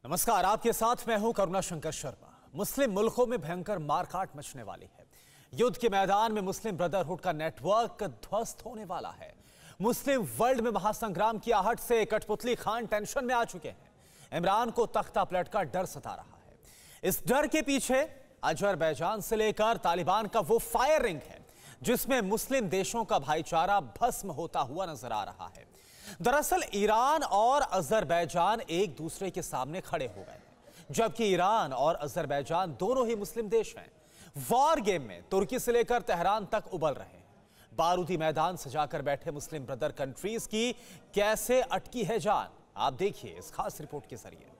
नमस्कार, आपके साथ मैं हूं करुणा शंकर शर्मा। मुस्लिम मुल्कों में भयंकर मारकाट मचने वाली है। युद्ध के मैदान में मुस्लिम ब्रदरहुड का नेटवर्क ध्वस्त होने वाला है। मुस्लिम वर्ल्ड में महासंग्राम की आहट से कठपुतली खान टेंशन में आ चुके हैं। इमरान को तख्ता पलट का डर सता रहा है। इस डर के पीछे अजरबैजान से लेकर तालिबान का वो फायर रिंग है जिसमें मुस्लिम देशों का भाईचारा भस्म होता हुआ नजर आ रहा है। दरअसल ईरान और अजरबैजान एक दूसरे के सामने खड़े हो गए हैं, जबकि ईरान और अजरबैजान दोनों ही मुस्लिम देश हैं। वॉर गेम में तुर्की से लेकर तेहरान तक उबल रहे हैं। बारूदी मैदान सजाकर बैठे मुस्लिम ब्रदर कंट्रीज की कैसे अटकी है जान, आप देखिए इस खास रिपोर्ट के जरिए।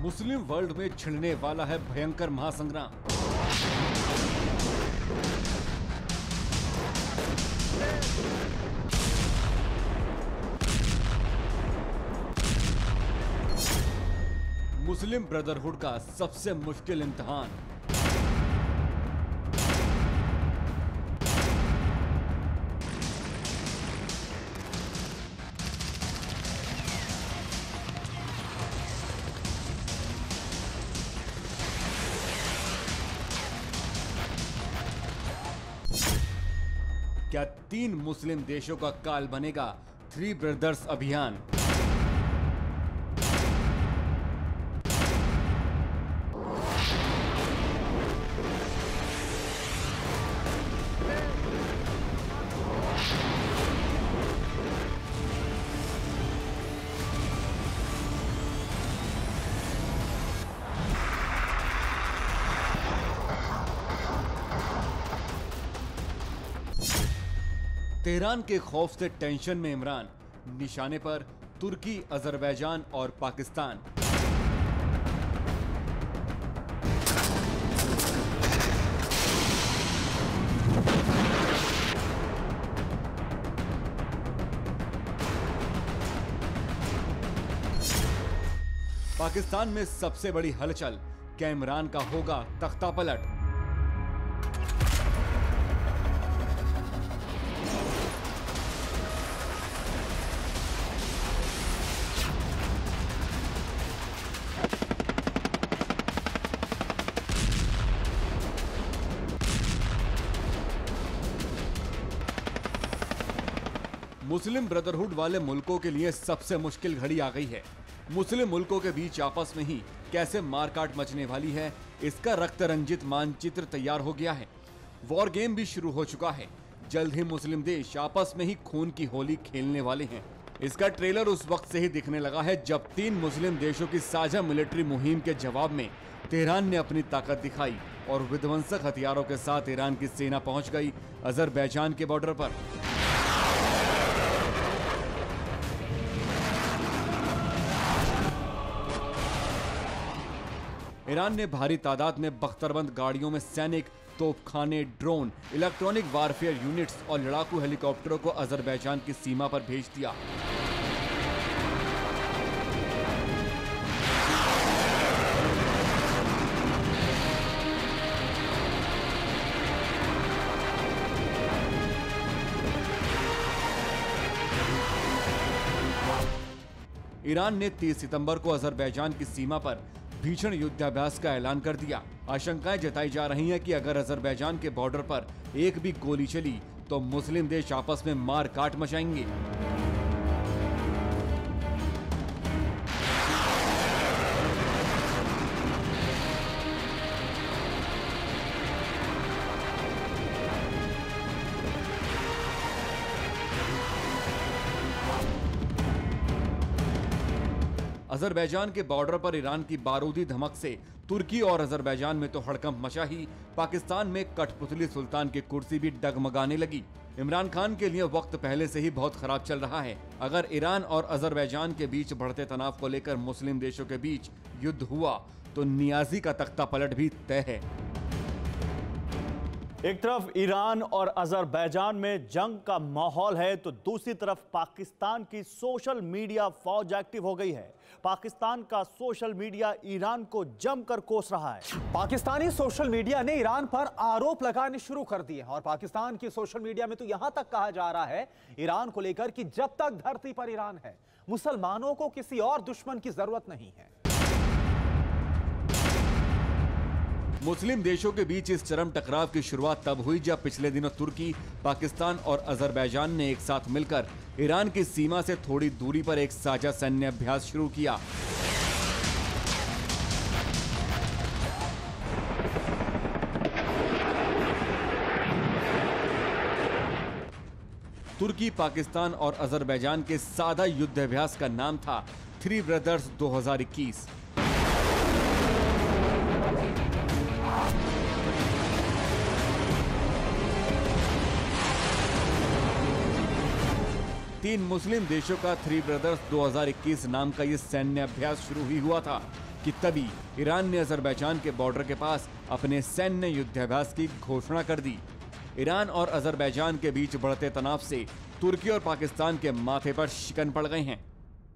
मुस्लिम वर्ल्ड में छिड़ने वाला है भयंकर महासंग्राम। मुस्लिम ब्रदरहुड का सबसे मुश्किल इम्तिहान। क्या 3 मुस्लिम देशों का काल बनेगा 3 ब्रदर्स अभियान? तेहरान के खौफ से टेंशन में इमरान, निशाने पर तुर्की, अजरबैजान और पाकिस्तान। पाकिस्तान में सबसे बड़ी हलचल, क्या इमरान का होगा तख्ता पलट? मुस्लिम ब्रदरहुड वाले मुल्कों के लिए सबसे मुश्किल घड़ी आ गई है। मुस्लिम मुल्कों के बीच आपस में ही कैसे मारकाट मचने वाली है, इसका रक्त रंजित मानचित्र तैयार हो गया है। वॉर गेम भी शुरू हो चुका है। जल्द ही मुस्लिम देश आपस में ही खून की होली खेलने वाले हैं। इसका ट्रेलर उस वक्त से ही दिखने लगा है जब 3 मुस्लिम देशों की साझा मिलिट्री मुहिम के जवाब में तेहरान ने अपनी ताकत दिखाई और विध्वंसक हथियारों के साथ ईरान की सेना पहुंच गई अजरबैजान के बॉर्डर पर। ईरान ने भारी तादाद में बख्तरबंद गाड़ियों में सैनिक, तोपखाने, ड्रोन, इलेक्ट्रॉनिक वारफेयर यूनिट्स और लड़ाकू हेलीकॉप्टरों को अजरबैजान की सीमा पर भेज दिया। ईरान ने 30 सितंबर को अजरबैजान की सीमा पर भीषण युद्धाभ्यास का ऐलान कर दिया। आशंकाएं जताई जा रही हैं कि अगर अजरबैजान के बॉर्डर पर एक भी गोली चली तो मुस्लिम देश आपस में मार काट मचाएंगे। अजरबैजान के बॉर्डर पर ईरान की बारूदी धमक से तुर्की और अजरबैजान में तो हड़कंप मचा ही, पाकिस्तान में कठपुतली सुल्तान की कुर्सी भी डगमगाने लगी। इमरान खान के लिए वक्त पहले से ही बहुत खराब चल रहा है। अगर ईरान और अजरबैजान के बीच बढ़ते तनाव को लेकर मुस्लिम देशों के बीच युद्ध हुआ तो नियाजी का तख्ता पलट भी तय है। एक तरफ ईरान और अजरबैजान में जंग का माहौल है तो दूसरी तरफ पाकिस्तान की सोशल मीडिया फौज एक्टिव हो गई है। पाकिस्तान का सोशल मीडिया ईरान को जमकर कोस रहा है। पाकिस्तानी सोशल मीडिया ने ईरान पर आरोप लगाने शुरू कर दिए और पाकिस्तान की सोशल मीडिया में तो यहां तक कहा जा रहा है ईरान को लेकर कि जब तक धरती पर ईरान है, मुसलमानों को किसी और दुश्मन की जरूरत नहीं है। मुस्लिम देशों के बीच इस चरम टकराव की शुरुआत तब हुई जब पिछले दिनों तुर्की, पाकिस्तान और अजरबैजान ने एक साथ मिलकर ईरान की सीमा से थोड़ी दूरी पर एक साझा सैन्य अभ्यास शुरू किया। तुर्की, पाकिस्तान और अजरबैजान के सादा युद्ध अभ्यास का नाम था थ्री ब्रदर्स 2021। तीन मुस्लिम देशों का थ्री ब्रदर्स 2021 नाम का ये सैन्य अभ्यास शुरू ही हुआ था कि तभी ईरान ने अजरबैजान के बॉर्डर के पास अपने सैन्य युद्धाभ्यास की घोषणा कर दी। ईरान और अजरबैजान के बीच बढ़ते तनाव से तुर्की और पाकिस्तान के माथे पर शिकन पड़ गए हैं।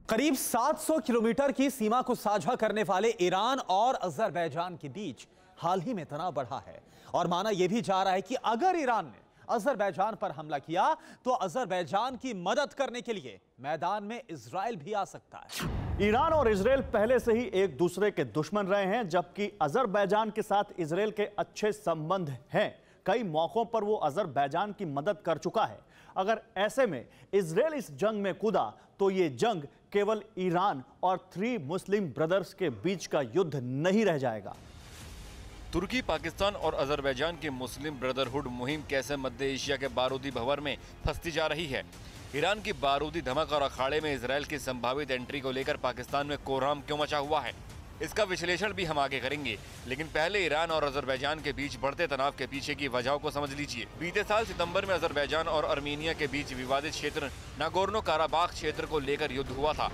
करीब 700 किलोमीटर की सीमा को साझा करने वाले ईरान और अजरबैजान के बीच हाल ही में तनाव बढ़ा है और माना यह भी जा रहा है कि अगर ईरान ने अजरबैजान पर हमला किया तो अजरबैजान की मदद करने के लिए मैदान में इजराइल भी आ सकता है। ईरान और इजराइल पहले से ही एक दूसरे के दुश्मन रहे हैं, जबकि अजरबैजान के साथ इजराइल के अच्छे संबंध हैं। कई मौकों पर वो अजरबैजान की मदद कर चुका है। अगर ऐसे में इजराइल इस जंग में कूदा तो ये जंग केवल ईरान और थ्री मुस्लिम ब्रदर्स के बीच का युद्ध नहीं रह जाएगा। तुर्की, पाकिस्तान और अजरबैजान की मुस्लिम ब्रदरहुड मुहिम कैसे मध्य एशिया के बारूदी भंवर में फंसती जा रही है। ईरान की बारूदी धमक और अखाड़े में इजराइल की संभावित एंट्री को लेकर पाकिस्तान में कोहराम क्यों मचा हुआ है, इसका विश्लेषण भी हम आगे करेंगे। लेकिन पहले ईरान और अजरबैजान के बीच बढ़ते तनाव के पीछे की वजहों को समझ लीजिए। बीते साल सितंबर में अजरबैजान और आर्मीनिया के बीच विवादित क्षेत्र नागोर्नो काराबाख क्षेत्र को लेकर युद्ध हुआ था।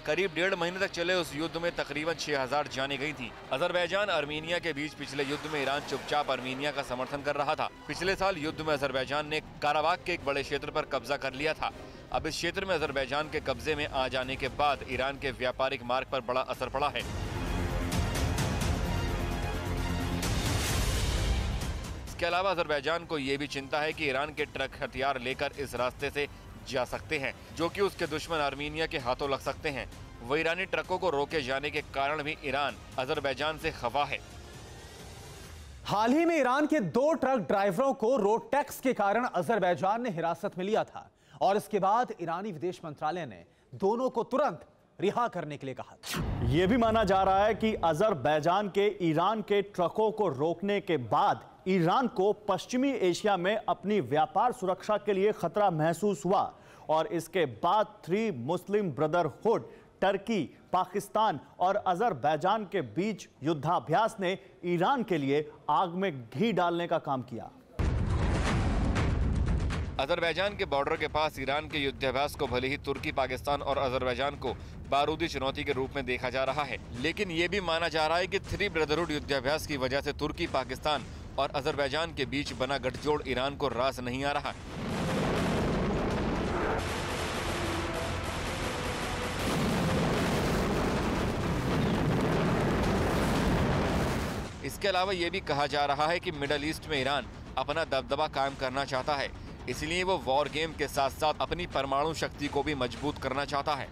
करीब 1.5 महीने तक चले उस युद्ध में तकरीबन 6000 जानें गई थी। अजरबैजान आर्मीनिया के बीच पिछले युद्ध में ईरान चुपचाप आर्मीनिया का समर्थन कर रहा था। पिछले साल युद्ध में अजरबैजान ने काराबाख के एक बड़े क्षेत्र पर कब्जा कर लिया था। अब इस क्षेत्र में अजरबैजान के कब्जे में आ जाने के बाद ईरान के व्यापारिक मार्ग पर बड़ा असर पड़ा है। इसके अलावा अजरबैजान को ये भी चिंता है कि ईरान के ट्रक हथियार लेकर इस रास्ते से जा सकते हैं, जो कि उसके दुश्मन आर्मीनिया के हाथों लग सकते हैं। वो ईरानी ट्रकों को रोके जाने के कारण भी ईरान अजरबैजान से खफा है। हाल ही में ईरान के 2 ट्रक ड्राइवरों को रोड टैक्स के कारण अजरबैजान ने हिरासत में लिया था और इसके बाद ईरानी विदेश मंत्रालय ने दोनों को तुरंत रिहा करने के लिए कहा। यह भी माना जा रहा है कि अजरबैजान के ईरान के ट्रकों को रोकने के बाद ईरान को पश्चिमी एशिया में अपनी व्यापार सुरक्षा के लिए खतरा महसूस हुआ और इसके बाद थ्री मुस्लिम ब्रदरहुड, टर्की, पाकिस्तान और अजरबैजान के बीच युद्धाभ्यास ने ईरान के लिए आग में घी डालने का काम किया। अजरबैजान के बॉर्डर के पास ईरान के युद्धाभ्यास को भले ही तुर्की, पाकिस्तान और अजरबैजान को बारूदी चुनौती के रूप में देखा जा रहा है, लेकिन ये भी माना जा रहा है कि थ्री ब्रदरहुड युद्धाभ्यास की वजह से तुर्की, पाकिस्तान और अजरबैजान के बीच बना गठजोड़ ईरान को रास नहीं आ रहा। इसके अलावा यह भी कहा जा रहा है कि मिडल ईस्ट में ईरान अपना दबदबा कायम करना चाहता है, इसलिए वो वॉर गेम के साथ साथ अपनी परमाणु शक्ति को भी मजबूत करना चाहता है।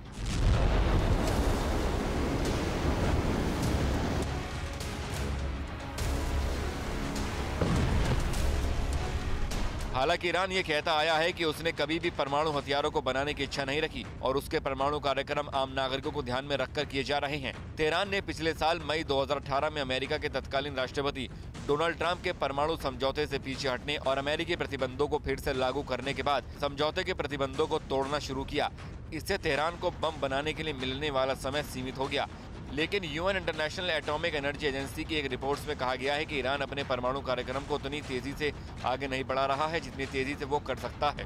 हालांकि ईरान ये कहता आया है कि उसने कभी भी परमाणु हथियारों को बनाने की इच्छा नहीं रखी और उसके परमाणु कार्यक्रम आम नागरिकों को ध्यान में रखकर किए जा रहे हैं। तेहरान ने पिछले साल मई 2018 में अमेरिका के तत्कालीन राष्ट्रपति डोनाल्ड ट्रंप के परमाणु समझौते से पीछे हटने और अमेरिकी प्रतिबंधों को फिर से लागू करने के बाद समझौते के प्रतिबंधों को तोड़ना शुरू किया। इससे तेहरान को बम बनाने के लिए मिलने वाला समय सीमित हो गया। लेकिन UN international atomic energy agency की एक रिपोर्ट में कहा गया है कि ईरान अपने परमाणु कार्यक्रम को उतनी तेजी से आगे नहीं बढ़ा रहा है जितनी तेजी से वो कर सकता है।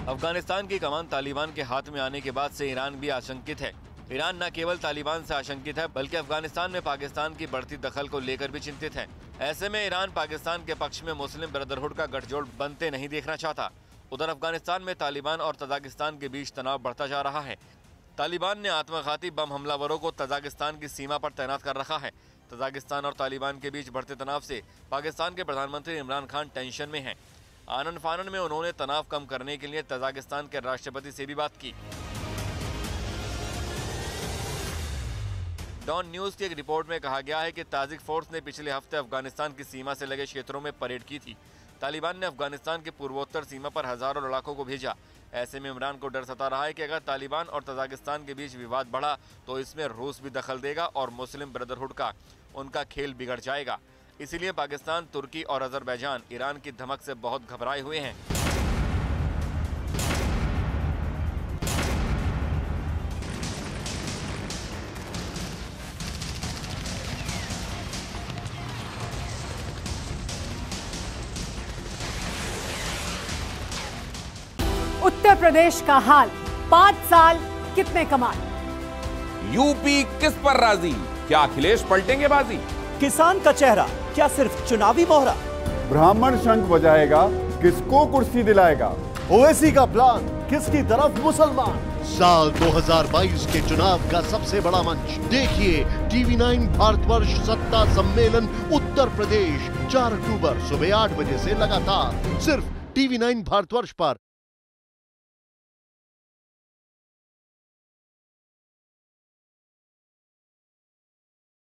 अफगानिस्तान की कमान तालिबान के हाथ में आने के बाद से ईरान भी आशंकित है। ईरान न केवल तालिबान से आशंकित है बल्कि अफगानिस्तान में पाकिस्तान की बढ़ती दखल को लेकर भी चिंतित है। ऐसे में ईरान पाकिस्तान के पक्ष में मुस्लिम ब्रदरहुड का गठजोड़ बनते नहीं देखना चाहता। उधर अफगानिस्तान में तालिबान और तजाकिस्तान के बीच तनाव बढ़ता जा रहा है। तालिबान ने आत्मघाती बम हमलावरों को तजाकिस्तान की सीमा पर तैनात कर रखा है। तजाकिस्तान और तालिबान के बीच बढ़ते तनाव से पाकिस्तान के प्रधानमंत्री इमरान खान टेंशन में हैं। आनन फानन में उन्होंने तनाव कम करने के लिए तजाकिस्तान के राष्ट्रपति से भी बात की। डॉन न्यूज की एक रिपोर्ट में कहा गया है कि ताजिक फोर्स ने पिछले हफ्ते अफगानिस्तान की सीमा से लगे क्षेत्रों में परेड की थी। तालिबान ने अफगानिस्तान के पूर्वोत्तर सीमा पर हजारों लड़ाकों को भेजा। ऐसे में इमरान को डर सता रहा है कि अगर तालिबान और तजाकिस्तान के बीच विवाद बढ़ा तो इसमें रूस भी दखल देगा और मुस्लिम ब्रदरहुड का उनका खेल बिगड़ जाएगा। इसीलिए पाकिस्तान, तुर्की और अजरबैजान ईरान की धमक से बहुत घबराए हुए हैं। उत्तर प्रदेश का हाल, 5 साल कितने कमाल। यूपी किस पर राजी, क्या अखिलेश पलटेंगे बाजी। किसान का चेहरा क्या सिर्फ चुनावी मोहरा। ब्राह्मण शंख बजाएगा, किसको कुर्सी दिलाएगा। ओवैसी का प्लान, किसकी तरफ मुसलमान। साल 2022 के चुनाव का सबसे बड़ा मंच देखिए TV9 भारतवर्ष सत्ता सम्मेलन उत्तर प्रदेश 4 अक्टूबर सुबह 8 बजे से लगातार सिर्फ TV9 भारतवर्ष पर।